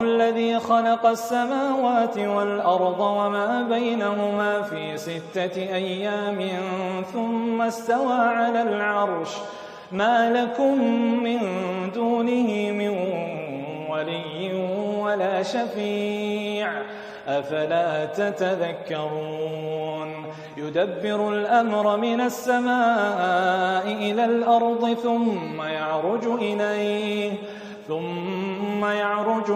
الذي خلق السماوات والأرض وما بينهما في 6 أيام ثم استوى على العرش ما لكم من دونه من ولي ولا شفيع أفلا تتذكرون يدبر الأمر من السماء إلى الأرض ثم يعرج